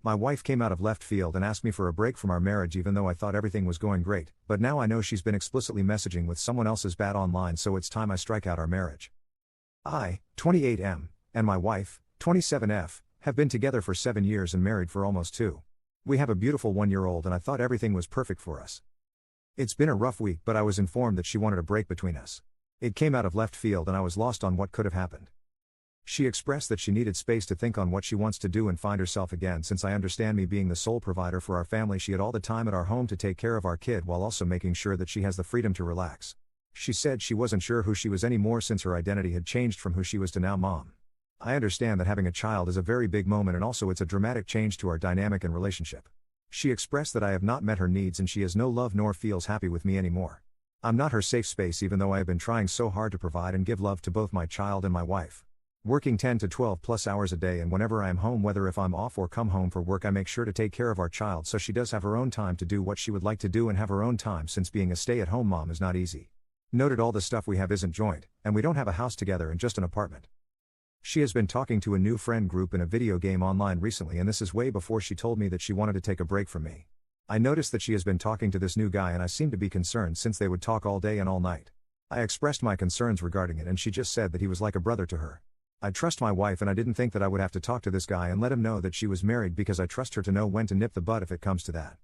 My wife came out of left field and asked me for a break from our marriage even though I thought everything was going great, but now I know she's been explicitly messaging with someone else's bad online, so it's time I strike out our marriage. I, 28M, and my wife, 27F, have been together for 7 years and married for almost 2. We have a beautiful 1-year-old and I thought everything was perfect for us. It's been a rough week, but I was informed that she wanted a break between us. It came out of left field and I was lost on what could have happened. She expressed that she needed space to think on what she wants to do and find herself again. Since I understand me being the sole provider for our family, she had all the time at our home to take care of our kid while also making sure that she has the freedom to relax. She said she wasn't sure who she was anymore since her identity had changed from who she was to now mom. I understand that having a child is a very big moment and also it's a dramatic change to our dynamic and relationship. She expressed that I have not met her needs and she has no love nor feels happy with me anymore. I'm not her safe space even though I have been trying so hard to provide and give love to both my child and my wife. Working 10 to 12 plus hours a day, and whenever I am home, whether if I'm off or come home for work, I make sure to take care of our child so she does have her own time to do what she would like to do and have her own time, since being a stay-at-home mom is not easy. Noted all the stuff we have isn't joint, and we don't have a house together and just an apartment. She has been talking to a new friend group in a video game online recently, and this is way before she told me that she wanted to take a break from me. I noticed that she has been talking to this new guy and I seemed to be concerned since they would talk all day and all night. I expressed my concerns regarding it and she just said that he was like a brother to her. I trust my wife and I didn't think that I would have to talk to this guy and let him know that she was married because I trust her to know when to nip the bud if it comes to that.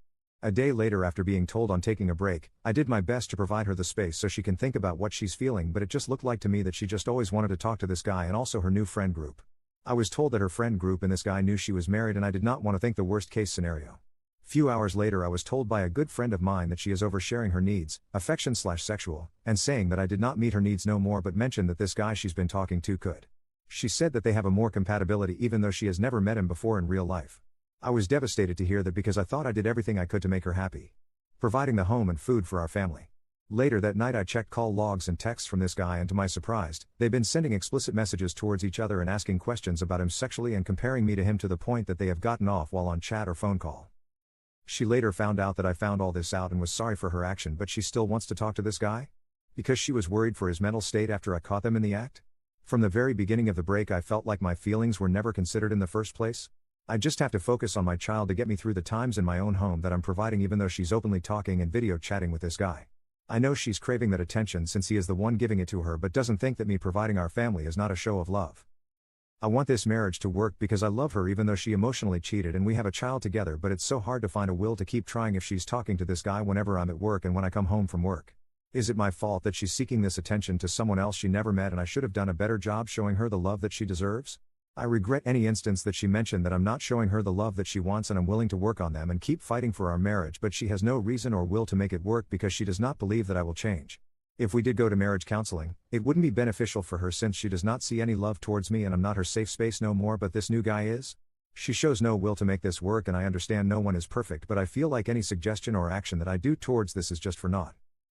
A day later, after being told on taking a break, I did my best to provide her the space so she can think about what she's feeling, but it just looked like to me that she just always wanted to talk to this guy and also her new friend group. I was told that her friend group and this guy knew she was married and I did not want to think the worst case scenario. Few hours later, I was told by a good friend of mine that she is oversharing her needs, affection/sexual, and saying that I did not meet her needs no more, but mentioned that this guy she's been talking to could. She said that they have a more compatibility even though she has never met him before in real life. I was devastated to hear that because I thought I did everything I could to make her happy, providing the home and food for our family. Later that night I checked call logs and texts from this guy, and to my surprise, they've been sending explicit messages towards each other and asking questions about him sexually and comparing me to him to the point that they have gotten off while on chat or phone call. She later found out that I found all this out and was sorry for her action, but she still wants to talk to this guy? Because she was worried for his mental state after I caught them in the act? From the very beginning of the break I felt like my feelings were never considered in the first place. I just have to focus on my child to get me through the times in my own home that I'm providing, even though she's openly talking and video chatting with this guy. I know she's craving that attention since he is the one giving it to her, but doesn't think that me providing our family is not a show of love. I want this marriage to work because I love her even though she emotionally cheated and we have a child together, but it's so hard to find a will to keep trying if she's talking to this guy whenever I'm at work and when I come home from work. Is it my fault that she's seeking this attention to someone else she never met and I should have done a better job showing her the love that she deserves? I regret any instance that she mentioned that I'm not showing her the love that she wants, and I'm willing to work on them and keep fighting for our marriage, but she has no reason or will to make it work because she does not believe that I will change. If we did go to marriage counseling, it wouldn't be beneficial for her since she does not see any love towards me and I'm not her safe space no more, but this new guy is? She shows no will to make this work, and I understand no one is perfect, but I feel like any suggestion or action that I do towards this is just for naught.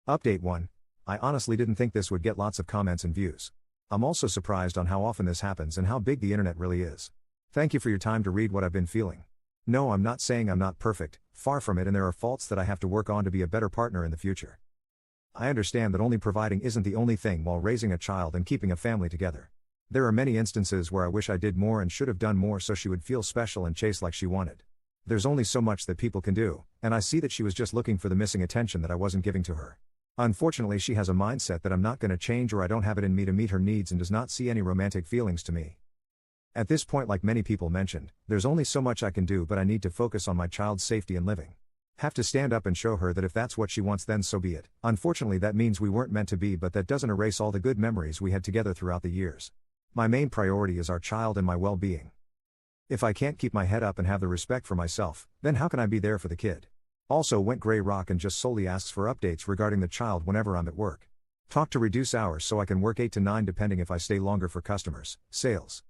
Update 1. I honestly didn't think this would get lots of comments and views. I'm also surprised on how often this happens and how big the internet really is. Thank you for your time to read what I've been feeling. No, I'm not saying I'm not perfect, far from it, and there are faults that I have to work on to be a better partner in the future. I understand that only providing isn't the only thing while raising a child and keeping a family together. There are many instances where I wish I did more and should have done more so she would feel special and chase like she wanted. There's only so much that people can do, and I see that she was just looking for the missing attention that I wasn't giving to her. Unfortunately, she has a mindset that I'm not going to change, or I don't have it in me to meet her needs, and does not see any romantic feelings to me. At this point, like many people mentioned, there's only so much I can do, but I need to focus on my child's safety and living. Have to stand up and show her that if that's what she wants, then so be it. Unfortunately, that means we weren't meant to be, but that doesn't erase all the good memories we had together throughout the years. My main priority is our child and my well-being. If I can't keep my head up and have the respect for myself, then how can I be there for the kid? Also went gray rock and just solely asks for updates regarding the child whenever I'm at work. Talk to reduce hours so I can work 8 to 9 depending if I stay longer for customers, sales.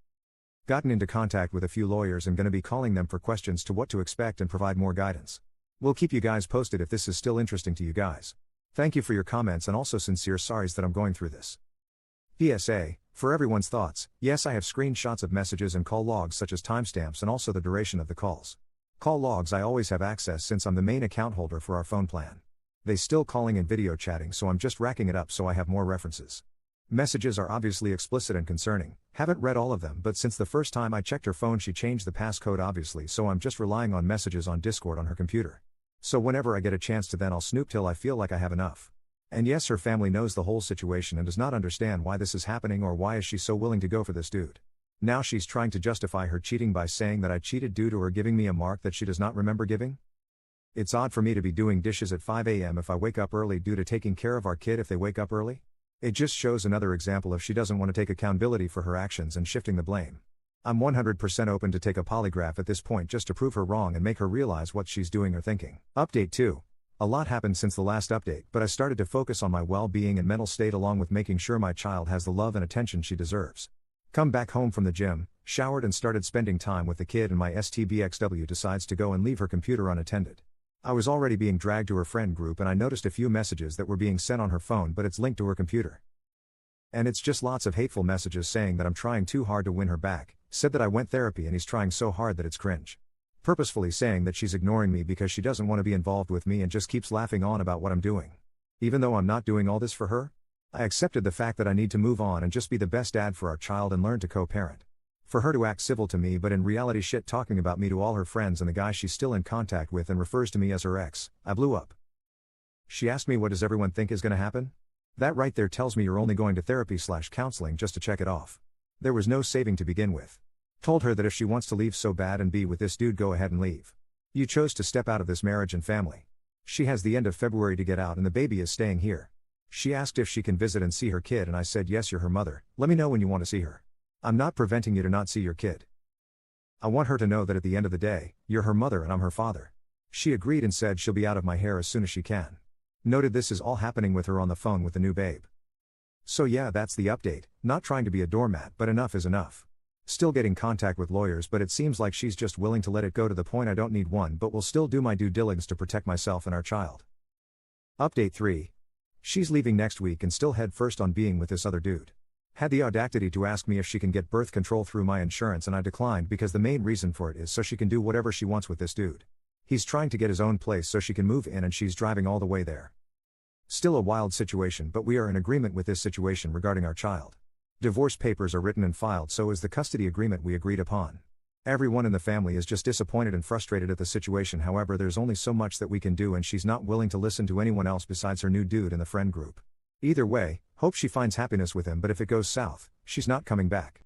Gotten into contact with a few lawyers and gonna be calling them for questions to what to expect and provide more guidance. We'll keep you guys posted if this is still interesting to you guys. Thank you for your comments and also sincere sorries that I'm going through this. PSA, for everyone's thoughts, yes, I have screenshots of messages and call logs such as timestamps and also the duration of the calls. Call logs I always have access since I'm the main account holder for our phone plan. They still calling and video chatting, so I'm just racking it up so I have more references. Messages are obviously explicit and concerning. Haven't read all of them, but since the first time I checked her phone she changed the passcode obviously, so I'm just relying on messages on Discord on her computer. So whenever I get a chance to then I'll snoop till I feel like I have enough. And yes, her family knows the whole situation and does not understand why this is happening or why is she so willing to go for this dude. Now she's trying to justify her cheating by saying that I cheated due to her giving me a mark that she does not remember giving? It's odd for me to be doing dishes at 5 a.m. if I wake up early due to taking care of our kid if they wake up early? It just shows another example of she doesn't want to take accountability for her actions and shifting the blame. I'm 100% open to take a polygraph at this point just to prove her wrong and make her realize what she's doing or thinking. Update 2. A lot happened since the last update, but I started to focus on my well-being and mental state along with making sure my child has the love and attention she deserves. Come back home from the gym, showered and started spending time with the kid and my STBXW decides to go and leave her computer unattended. I was already being dragged to her friend group and I noticed a few messages that were being sent on her phone but it's linked to her computer. And it's just lots of hateful messages saying that I'm trying too hard to win her back, said that I went therapy and he's trying so hard that it's cringe. Purposefully saying that she's ignoring me because she doesn't want to be involved with me and just keeps laughing on about what I'm doing. Even though I'm not doing all this for her, I accepted the fact that I need to move on and just be the best dad for our child and learn to co-parent. For her to act civil to me but in reality shit talking about me to all her friends and the guy she's still in contact with and refers to me as her ex, I blew up. She asked me what does everyone think is gonna happen? That right there tells me you're only going to therapy/counseling just to check it off. There was no saving to begin with. Told her that if she wants to leave so bad and be with this dude go ahead and leave. You chose to step out of this marriage and family. She has the end of February to get out and the baby is staying here. She asked if she can visit and see her kid and I said yes, you're her mother, let me know when you want to see her. I'm not preventing you to not see your kid. I want her to know that at the end of the day, you're her mother and I'm her father. She agreed and said she'll be out of my hair as soon as she can. Noted this is all happening with her on the phone with the new babe. So yeah, that's the update, not trying to be a doormat but enough is enough. Still getting contact with lawyers but it seems like she's just willing to let it go to the point I don't need one but will still do my due diligence to protect myself and our child. Update 3. She's leaving next week and still head first on being with this other dude. Had the audacity to ask me if she can get birth control through my insurance and I declined because the main reason for it is so she can do whatever she wants with this dude. He's trying to get his own place so she can move in and she's driving all the way there. Still a wild situation but we are in agreement with this situation regarding our child. Divorce papers are written and filed, so is the custody agreement we agreed upon. Everyone in the family is just disappointed and frustrated at the situation, however there's only so much that we can do and she's not willing to listen to anyone else besides her new dude in the friend group. Either way, hope she finds happiness with him but if it goes south, she's not coming back.